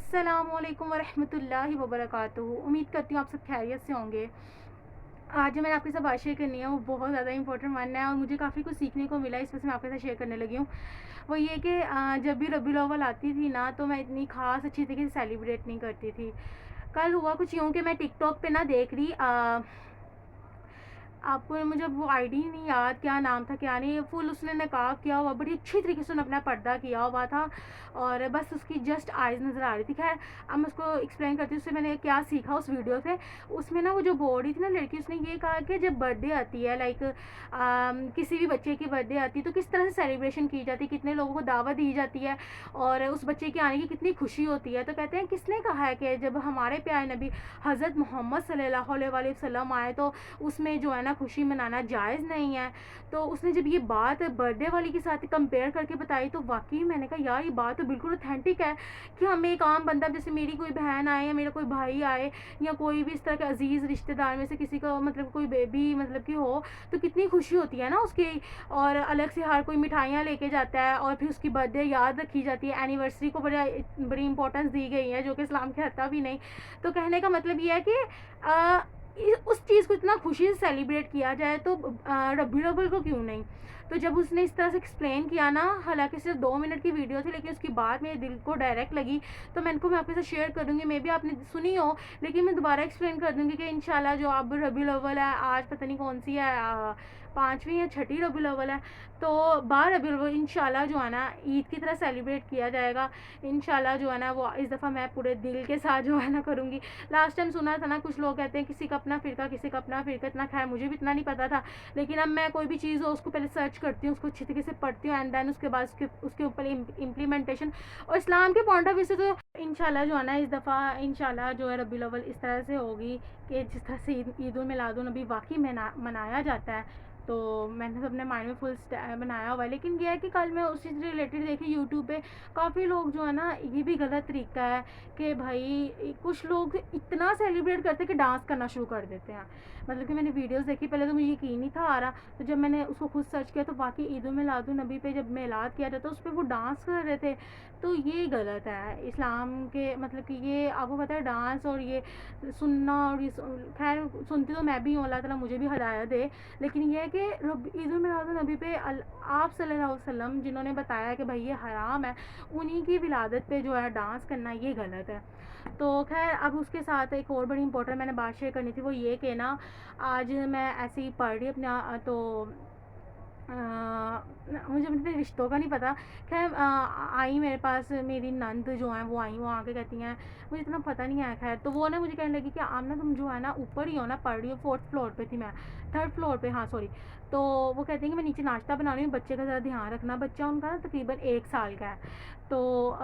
अस्सलामुअलैकुम वरहमतुल्लाहि वबरकातुहू। उम्मीद करती हूँ आप सब खैरियत से होंगे। आज जो मैंने आपके साथ बात शेयर करनी है वो बहुत ज़्यादा इंपॉर्टेंट वन है और मुझे काफ़ी कुछ सीखने को मिला, इस वजह से मैं आपके साथ शेयर करने लगी हूँ। वो ये कि जब भी रबीउल अव्वल आती थी ना तो मैं इतनी ख़ास अच्छी तरीके से सेलिब्रेट नहीं करती थी। कल हुआ कुछ यूँ कि मैं टिकटॉक पे ना देख रही, आपको मुझे वो आईडी नहीं याद क्या नाम था क्या नहीं, फुल उसने नकाब किया हुआ, बड़ी अच्छी तरीके से अपना पर्दा किया हुआ था और बस उसकी जस्ट आइज़ नज़र आ रही थी। खैर अब मैं उसको एक्सप्लेन करती हूँ उससे मैंने क्या सीखा उस वीडियो से। उसमें ना वो जो बोल रही थी ना लड़की, उसने ये कहा कि जब बर्थडे आती है, लाइक किसी भी बच्चे की बर्थडे आती है तो किस तरह से सेलिब्रेशन की जाती है, कितने लोगों को दावत दी जाती है और उस बच्चे के आने की कितनी खुशी होती है। तो कहते हैं किसने कहा है कि जब हमारे प्यारे नबी हज़रत मोहम्मद सल्लल्लाहु अलैहि वसल्लम आए तो उसमें जो है ना खुशी मनाना जायज़ नहीं है। तो उसने जब ये बात बर्थडे वाली के साथ कंपेयर करके बताई तो वाकई मैंने कहा यार ये बात तो बिल्कुल ऑथेंटिक है कि हमें एक आम बंदा, जैसे मेरी कोई बहन आए या मेरा कोई भाई आए या कोई भी इस तरह के अजीज़ रिश्तेदार में से किसी का मतलब कोई बेबी मतलब कि हो तो कितनी खुशी होती है ना उसकी। और अलग से हर कोई मिठाइयाँ लेके जाता है और फिर उसकी बर्थडे याद रखी जाती है, एनिवर्सरी को बड़ी इंपॉर्टेंस दी गई है जो कि इस्लाम के हता भी नहीं। तो कहने का मतलब ये है कि उस चीज़ को इतना खुशी से सेलिब्रेट किया जाए तो रबीउल अव्वल को क्यों नहीं। तो जब उसने इस तरह से एक्सप्लेन किया ना, हालांकि सिर्फ 2 मिनट की वीडियो थी लेकिन उसकी बात मेरे दिल को डायरेक्ट लगी, तो मैं आपके साथ शेयर करूँगी। मे भी आपने सुनी हो लेकिन मैं दोबारा एक्सप्लेन कर दूँगी कि इंशाल्लाह जो अब रबीउल अव्वल है, आज पता नहीं कौन सी है, 5वीं या 6ठी रबीउल अव्वल है, तो 12 रबीउल अव्वल इंशाल्लाह जो है ना ईद की तरह सेलिब्रेट किया जाएगा। इंशाल्लाह जो है ना वो इस दफ़ा मैं पूरे दिल के साथ जो है ना करूँगी। लास्ट टाइम सुना था ना कुछ लोग कहते हैं किसी का अपना फ़िरका, किसी का अपना फ़िरका, इतना खैर मुझे भी इतना नहीं पता था, लेकिन अब मैं कोई भी चीज़ हो उसको पहले सर्च करती हूँ, उसको अच्छी तरीके से पढ़ती हूँ एंड देन उसके बाद उसके ऊपर इम्प्लीमेंटेशन। और इस्लाम के पॉइंट ऑफ व्यू से तो इंशाल्लाह जो है ना इस दफ़ा इंशाल्लाह जो है रबीउल अव्वल इस तरह से होगी कि जिस तरह से ईद उल मिलादुन नबी वाकई मनाया जाता है। तो मैंने तो अपने माइंड में फुल बनाया हुआ है, लेकिन ये है कि कल मैं उसी से रिलेटेड देखी यूट्यूब पे काफ़ी लोग जो है ना, ये भी गलत तरीका है कि भाई कुछ लोग इतना सेलिब्रेट करते हैं कि डांस करना शुरू कर देते हैं। मतलब कि मैंने वीडियोस देखी, पहले तो मुझे यकीन नहीं था आ रहा, तो जब मैंने उसको खुद सर्च किया तो वाकई ईद उल मिलादुन नबी पे जब मिलाद किया जाता है तो उस पर वो डांस कर रहे थे। तो ये गलत है इस्लाम के, मतलब कि ये आपको पता है डांस और ये सुनना और ये खैर सुनती तो मैं भी हूँ, अल्लाह ताला मुझे भी हिदायत दे, लेकिन ये है कि ईद उल मिलादुन नबी पे आप सल्लल्लाहु अलैहि वसल्लम जिन्होंने बताया कि भाई ये हराम है, उन्हीं की विलादत पे जो है डांस करना ये गलत है। तो खैर अब उसके साथ एक और बड़ी इंपॉर्टेंट मैंने बात शेयर करनी थी, वो ये कि ना आज मैं ऐसे ही पढ़ रही अपना, तो मुझे अपने रिश्तों का नहीं पता। खैर आई मेरे पास मेरी नंद जो है वो आई, वो आके कहती हैं, मुझे इतना पता नहीं है खैर, तो वो ना मुझे कहने लगी कि आमना तुम जो है ना ऊपर ही हो ना, पढ़ रही हो, 4th फ्लोर पे थी मैं, 3rd फ्लोर पे, हाँ सॉरी। तो वो कहती हैं कि मैं नीचे नाश्ता बना रही हूँ, बच्चे का ज़रा ध्यान रखना। बच्चा उनका ना तकरीबन 1 साल का है, तो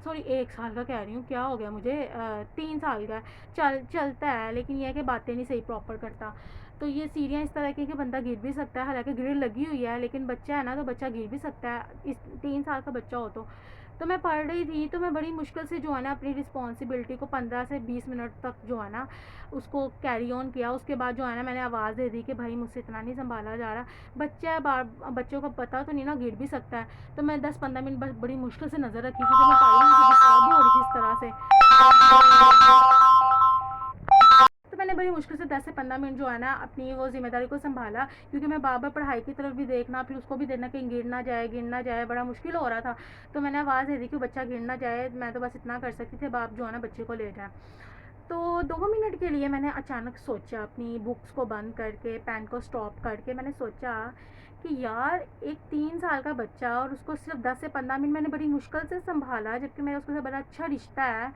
सॉरी 1 साल का कह रही हूँ, क्या हो गया मुझे, 3 साल का है। चलता है लेकिन यह है कि बातें नहीं सही प्रॉपर करता। तो ये सीढ़ियाँ इस तरह की कि बंदा गिर भी सकता है, हालांकि ग्रिल लगी हुई है लेकिन बच्चा है ना तो बच्चा गिर भी सकता है, इस 3 साल का बच्चा हो तो मैं पढ़ रही थी तो मैं बड़ी मुश्किल से जो है ना अपनी रिस्पॉन्सिबिलिटी को 15 से 20 मिनट तक जो है ना उसको कैरी ऑन किया। उसके बाद जो है ना मैंने आवाज़ दे दी कि भाई मुझसे इतना नहीं संभाला जा रहा, बच्चा है, बार बच्चों को पता तो नहीं ना, गिर भी सकता है। तो मैं 10-15 मिनट बस बड़ी मुश्किल से नज़र रखी क्योंकि मैं पढ़ रही थी, डिस्टर्ब हो रही थी इस तरह से। तो मैंने बड़ी मुश्किल से 10 से 15 मिनट जो है ना अपनी वो ज़िम्मेदारी को संभाला, क्योंकि मैं बार-बार पढ़ाई की तरफ भी देखना, फिर उसको भी देखना कि गिर ना जाए, बड़ा मुश्किल हो रहा था। तो मैंने आवाज़ दे दी कि बच्चा गिर ना जाए, मैं तो बस इतना कर सकती थी, अब आप जो है ना बच्चे को ले जाएँ। तो 2 मिनट के लिए मैंने अचानक सोचा, अपनी बुक्स को बंद करके, पेन को स्टॉप करके मैंने सोचा कि यार एक 3 साल का बच्चा और उसको सिर्फ 10 से 15 मिनट मैंने बड़ी मुश्किल से संभाला, जबकि मेरा उसके साथ बड़ा अच्छा रिश्ता है।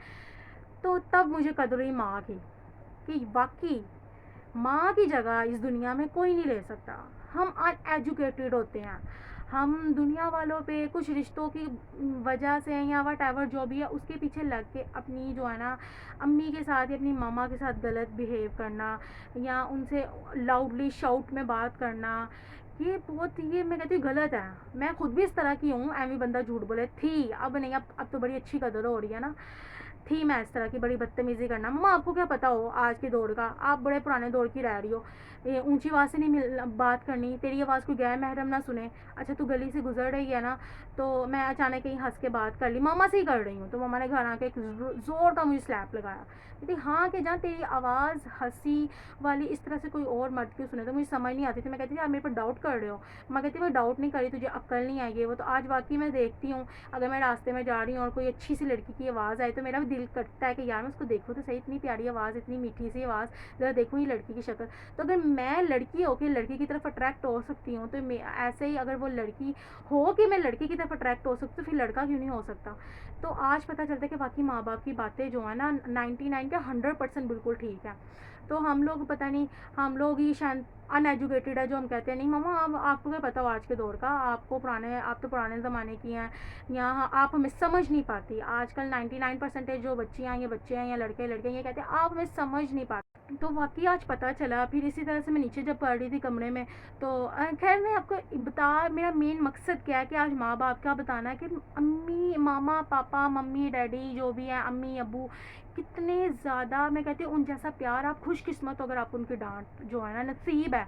तो तब मुझे कदर हुई माँ की, कि वाकई माँ की जगह इस दुनिया में कोई नहीं ले सकता। हम अनएजुकेटेड होते हैं, हम दुनिया वालों पे कुछ रिश्तों की वजह से या वट एवर जो भी है उसके पीछे लग के अपनी जो है ना अम्मी के साथ या अपनी मामा के साथ गलत बिहेव करना या उनसे लाउडली शाउट में बात करना, ये बहुत, ये मैं कहती हूँ गलत है। मैं खुद भी इस तरह की हूँ, एवं बंदा झूठ बोले थी, अब नहीं, अब तो बड़ी अच्छी कदर हो रही है ना। थी मैं इस तरह की, बड़ी बदतमीज़ी करना। मम्मा आपको क्या पता हो आज के दौर का, आप बड़े पुराने दौर की रह रही हो, ये ऊंची आवाज़ से नहीं बात करनी, तेरी आवाज़ कोई गैर महरम ना सुने। अच्छा तू गली से गुजर रही है ना, तो मैं अचानक कहीं हंस के बात कर ली, मामा से ही कर रही हूँ, तो मम्मा ने घर आके एक ज़ोर का मुझे स्लैप लगाया। कहती हाँ कि जहाँ तेरी आवाज़ हंसी वाली इस तरह से कोई और मर्द क्यों सुने, तो मुझे समझ नहीं आती थी। मैं कहती थी आप मेरे पर डाउट कर रहे हो। माँ कहती मैं डाउट नहीं करी, तुझे अक्ल नहीं आई है वो। तो आज वाकई मैं देखती हूँ, अगर मैं रास्ते में जा रही हूँ और कोई अच्छी सी लड़की की आवाज़ आए तो मेरा भी दिल करता है कि यार मैं उसको देखूँ तो सही, इतनी प्यारी आवाज़, इतनी मीठी सी आवाज़, ज़रा देखूँ ये लड़की की शक्ल। तो अगर मैं लड़की होकर लड़की की तरफ अट्रैक्ट हो सकती हूँ, तो ऐसे ही अगर वो लड़की हो कि मैं लड़की की तरफ अट्रैक्ट हो सकती, तो फिर लड़का क्यों नहीं हो सकता। तो आज पता चलता है कि वाकई माँ बाप की बातें जो है ना 99 के 100% बिल्कुल ठीक है। तो हम लोग पता नहीं, हम लोग ही शायद अनएजुकेटेड है जो हम कहते हैं नहीं मामा अब आपको क्या पता हो आज के दौर का, आपको पुराने, आप तो पुराने ज़माने की हैं, या आप हमें समझ नहीं पाती। आजकल 99% जो बच्चियाँ या बच्चे हैं या लड़के लड़के ये कहते हैं आप हमें समझ नहीं पाते। तो वाकई आज पता चला। फिर इसी तरह से मैं नीचे जब पढ़ रही थी कमरे में, तो खैर मैं आपको बता, मेरा मेन मकसद क्या है कि आज माँ बाप का बताना है कि अम्मी मामा पापा मम्मी डैडी जो भी हैं, अम्मी अबू, कितने ज़्यादा मैं कहती हूँ उन जैसा प्यार, आप खुशकिस्मत हो अगर आप उनकी डांट जो है ना, नसीब है,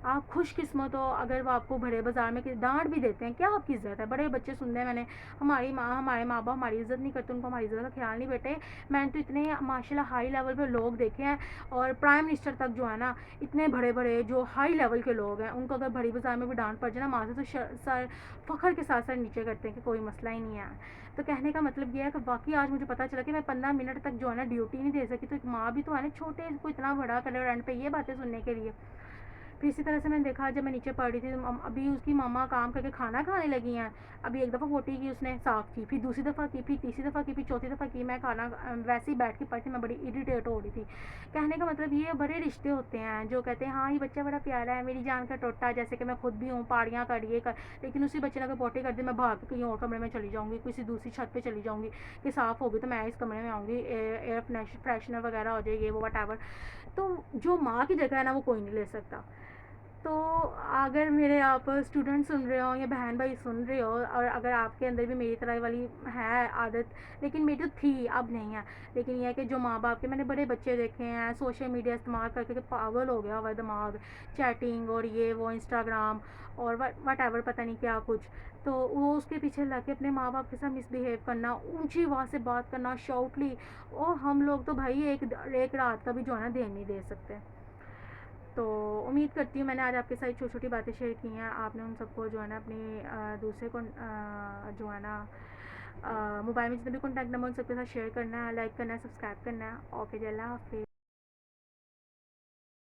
आप खुशकिस्मत हो अगर वो आपको बड़े बाज़ार में डांट भी देते हैं। क्या आपकी इज़्ज़त है, बड़े बच्चे सुनते हैं मैंने, हमारी माँ हमारे माँ बाप हमारी इज़्ज़त नहीं करते, उनको हमारी इज़्ज़त का ख्याल नहीं। बेटे मैंने तो इतने माशाल्लाह हाई लेवल पे लोग देखे हैं, और प्राइम मिनिस्टर तक जो है ना, इतने बड़े बड़े जो हाई लेवल के लोग हैं, उनको अगर बड़ी बाज़ार में भी डांट पड़ जाए ना माँ से, तो सर फ़ख्र के साथ सर नीचे करते हैं कि कोई मसला ही नहीं है। तो कहने का मतलब ये है कि वाकई आज मुझे पता चला कि मैं 15 मिनट तक जो है ना ड्यूटी नहीं दे सकी, तो एक माँ भी तो है ना, छोटे को इतना बड़ा कर एंड पे ये बातें सुनने के लिए। फिर इसी तरह से मैंने देखा जब मैं नीचे पड़ी थी, तो अभी उसकी मम्मा काम करके खाना खाने लगी हैं। अभी एक दफ़ा पोटी की उसने साफ़ की, फिर दूसरी दफ़ा की, फिर तीसरी दफ़ा की, फिर चौथी दफ़ा की। मैं खाना वैसे ही बैठ के पड़ी थी, मैं बड़ी इरिटेट हो रही थी। कहने का मतलब ये बड़े रिश्ते होते हैं जो कहते हैं हाँ ये बच्चा बड़ा प्यारा है, मेरी जान का टोटा, जैसे कि मैं खुद भी हूँ, पहाड़ियाँ कर ये कर, लेकिन उसी बच्चे ने अगर पोटी कर दी, मैं भाग के कहीं और कमरे में चली जाऊँगी, किसी दूसरी छत पर चली जाऊँगी कि साफ़ होगी तो मैं इस कमरे में आऊँगी, एयर फ्रेशनर वगैरह हो जाएगी वो वट। तो जो माँ की जगह है ना वो कोई नहीं ले सकता। तो अगर मेरे आप स्टूडेंट सुन रहे हो या बहन भाई सुन रहे हो, और अगर आपके अंदर भी मेरी तरह वाली है आदत, लेकिन मेरी तो थी अब नहीं है, लेकिन यह है कि जो माँ बाप के, मैंने बड़े बच्चे देखे हैं सोशल मीडिया इस्तेमाल करके पागल हो गया हुआ दिमाग, चैटिंग और ये वो इंस्टाग्राम और वट एवर पता नहीं क्या कुछ, तो वो उसके पीछे लग के अपने माँ बाप के साथ मिसबिहेव करना, ऊंची आवाज़ से बात करना शाउटली। और हम लोग तो भाई एक रात का भी जो है ना ध्यान नहीं दे सकते। तो उम्मीद करती हूँ मैंने आज आपके साथ छोटी छोटी बातें शेयर की हैं, आपने उन सबको जो है ना अपने दूसरे को जो है ना मोबाइल में जितने भी कॉन्टैक्ट नंबर उन सबके साथ शेयर करना है, लाइक करना है, सब्सक्राइब करना है। ओके जी, अल्लाह हाफिज़।